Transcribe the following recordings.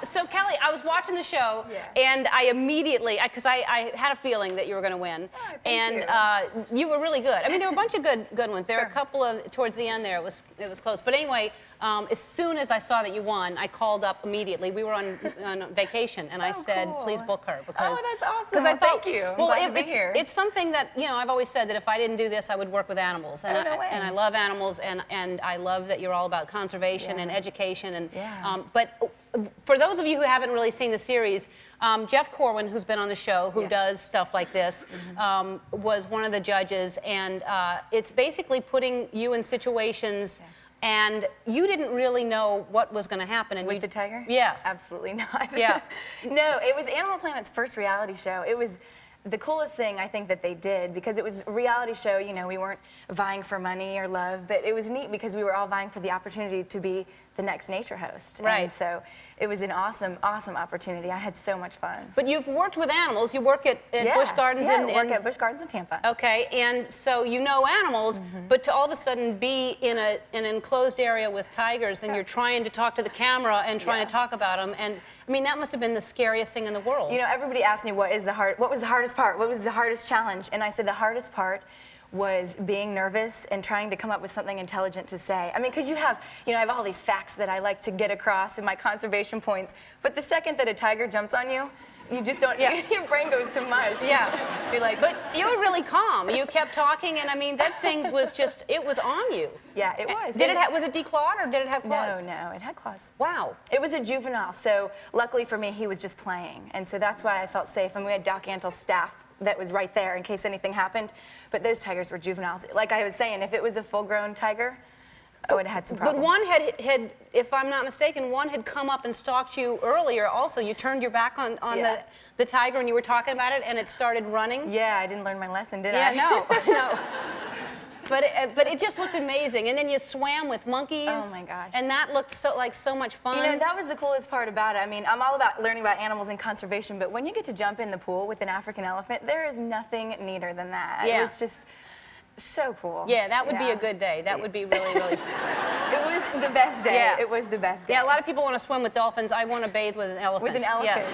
So Kelly, I was watching the show, and I immediately, because I had a feeling that you were going to win, and you were really good. I mean, there were a bunch of good ones. There were a couple of towards the end there. It was close. But anyway, as soon as I saw that you won, I called up immediately. We were on vacation, and I said, please book her because. Oh, that's awesome. Because I thought, thank you. I'm well, glad to be here. it's something that I've always said that if I didn't do this, I would work with animals, and I love animals, and I love that you're all about conservation and education, and but. For those of you who haven't really seen the series, Jeff Corwin, who's been on the show, who does stuff like this, was one of the judges, and it's basically putting you in situations, and you didn't really know what was going to happen. And with the tiger? Yeah. Absolutely not. Yeah. No, it was Animal Planet's first reality show. It was the coolest thing I think that they did, because it was a reality show. We weren't vying for money or love, but it was neat because we were all vying for the opportunity to be the next nature host. Right. And so it was an awesome opportunity. I had so much fun. But you've worked with animals. You work at Busch Gardens. I work at Busch Gardens in Tampa. Okay, and so you know animals, but to all of a sudden be in an enclosed area with tigers, and you're trying to talk to the camera and trying to talk about them, and I mean that must have been the scariest thing in the world. Everybody asked me what was the hardest part? What was the hardest challenge? And I said the hardest part was being nervous and trying to come up with something intelligent to say. I mean, because I have all these facts that I like to get across in my conservation points, but the second that a tiger jumps on you, you just don't, your brain goes to mush. Yeah. You're like, but you were really calm. You kept talking, and I mean, that thing was just, it was on you. Yeah, it was. Was it declawed, or did it have claws? No, it had claws. Wow. It was a juvenile, so luckily for me, he was just playing, and so that's why I felt safe, and we had Doc Antle's staff that was right there in case anything happened, but those tigers were juveniles. Like I was saying, if it was a full-grown tiger, I would have had some problems. But one had, if I'm not mistaken, one had come up and stalked you earlier also. You turned your back on the tiger and you were talking about it, and it started running. Yeah, I didn't learn my lesson, did Yeah, I? no. But it just looked amazing. And then you swam with monkeys. Oh my gosh. And that looked so much fun. That was the coolest part about it. I mean, I'm all about learning about animals and conservation, but when you get to jump in the pool with an African elephant, there is nothing neater than that. Yeah. It was just so cool. Yeah, that would be a good day. That would be really, really It was the best day. Yeah. It was the best day. Yeah, a lot of people want to swim with dolphins. I want to bathe with an elephant. With an elephant. Yes,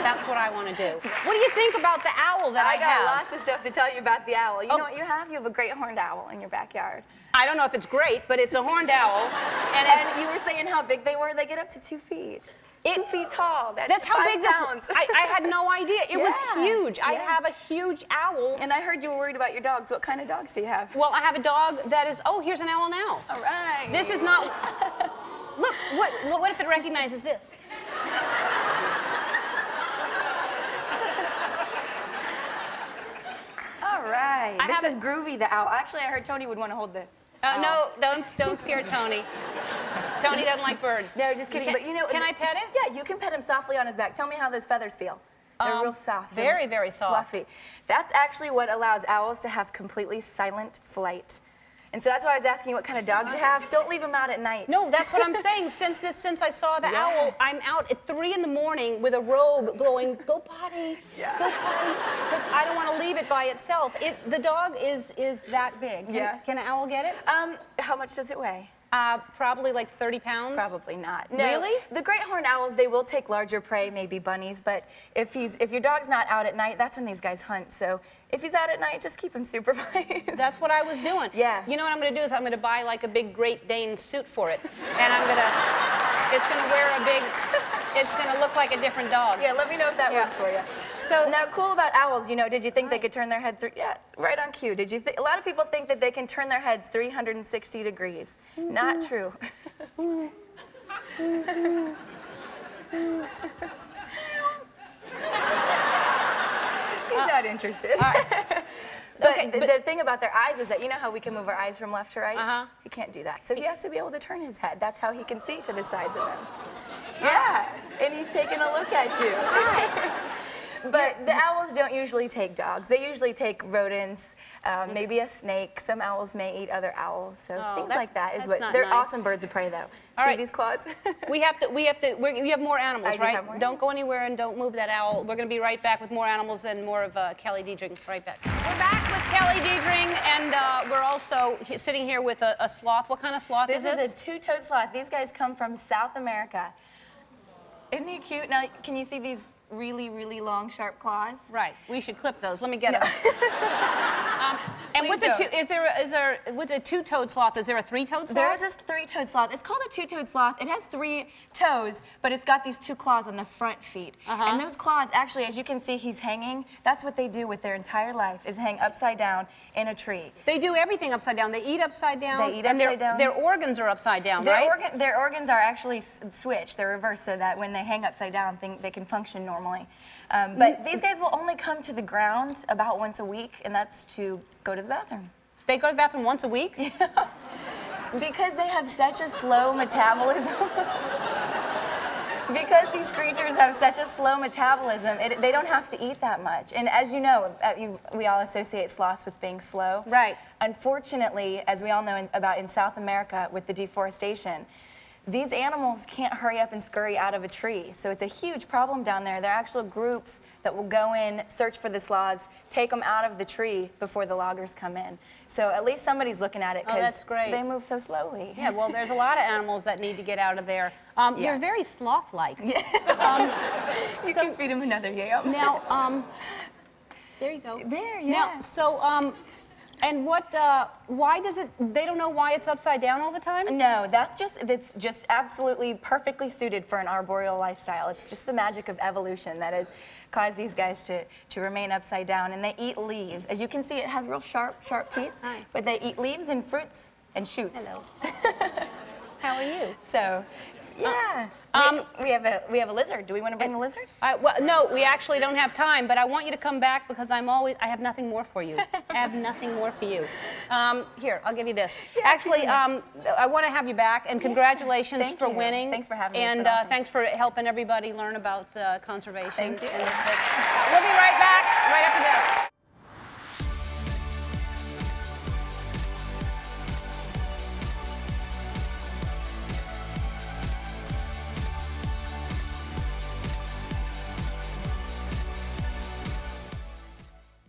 that's what I want to do. What do you think about the owl that I have? I got lots of stuff to tell you about the owl. You know what you have? You have a great horned owl in your backyard. I don't know if it's great, but it's a horned owl. And you were saying how big they were. They get up to 2 feet. 2 feet tall. That's how big this pounds. I had no idea. It was huge. I have a huge owl. And I heard you were worried about your dogs. What kind of dogs do you have? Well, I have a dog that is, here's an owl now. All right. This is not, look, what if it recognizes this? All right. This is Groovy the owl. Actually, I heard Tony would want to hold the no, don't scare Tony. Tony doesn't like birds. No, just kidding. But can I pet it? Yeah, you can pet him softly on his back. Tell me how those feathers feel. They're real soft. Very, very soft. Fluffy. That's actually what allows owls to have completely silent flight. And so that's why I was asking you what kind of dogs you have. Don't leave them out at night. No, that's what I'm saying. Since I saw the owl, I'm out at 3 in the morning with a robe going, go potty, go potty, because I don't want to leave it by itself. The dog is that big. Can an owl get it? How much does it weigh? Probably like 30 pounds. Probably not. No, really? The great horned owls, they will take larger prey, maybe bunnies, but if your dog's not out at night, that's when these guys hunt. So if he's out at night, just keep him supervised. That's what I was doing. Yeah. You know what I'm going to do is I'm going to buy like a big Great Dane suit for it, and it's going to wear it's going to look like a different dog. Yeah, let me know if that works for you. So now, cool about owls, did you think they could turn their head right on cue. Did you a lot of people think that they can turn their heads 360 degrees. Not true. He's not interested. But the thing about their eyes is that you know how we can move our eyes from left to right? He can't do that. So he has to be able to turn his head. That's how he can see to the sides of them. Yeah, and he's taking a look at you. But the owls don't usually take dogs. They usually take rodents, maybe a snake. Some owls may eat other owls. So things like that is what they're nice. awesome birds of prey, though. See these claws? You have more animals, I do right? have more Don't go anywhere and don't move that owl. We're going to be right back with more animals and more of Kelly Diedring. Right back. We're back with Kelly Diedring, and we're also sitting here with a sloth. What kind of sloth is this? This is a two-toed sloth. These guys come from South America. Isn't he cute? Now, can you see these really, really long, sharp claws? Right. We should clip those. Let me get them. And what's what's a two-toed sloth? Is there a three-toed sloth? There is this three-toed sloth. It's called a two-toed sloth. It has 3 toes, but it's got these 2 claws on the front feet. And those claws, actually, as you can see, he's hanging. That's what they do with their entire life, is hang upside down in a tree. They do everything upside down. They eat upside down. They eat upside down. Their organs are upside down, right? Their organs are actually switched. They're reversed so that when they hang upside down, they can function normally. But these guys will only come to the ground about once a week, and that's to go to the bathroom. They go to the bathroom once a week? Yeah. Because they have such a slow metabolism. Because these creatures have such a slow metabolism, they don't have to eat that much. And as you know, we all associate sloths with being slow. Right. Unfortunately, as we all know about in South America with the deforestation, these animals can't hurry up and scurry out of a tree. So it's a huge problem down there. There are actual groups that will go in, search for the sloths, take them out of the tree before the loggers come in. So at least somebody's looking at it because they move so slowly. Yeah, well, there's a lot of animals that need to get out of there. You're very sloth-like. Yeah. You can feed them another yam. Now, there you go. There, yeah. Now, so, and why does it, they don't know why it's upside down all the time? No, it's just absolutely perfectly suited for an arboreal lifestyle. It's just the magic of evolution that has caused these guys to remain upside down. And they eat leaves. As you can see, it has real sharp teeth. Hi. But they eat leaves and fruits and shoots. Hello. How are you? So, yeah. We have a lizard. Do we want to bring the lizard? Well, no, we actually don't have time, but I want you to come back because I have nothing more for you. I have nothing more for you. Here, I'll give you this. Yeah, actually, I want to have you back, and congratulations for winning. Thanks for having me. And awesome. thanks for helping everybody learn about conservation. Thank you. We'll be right back.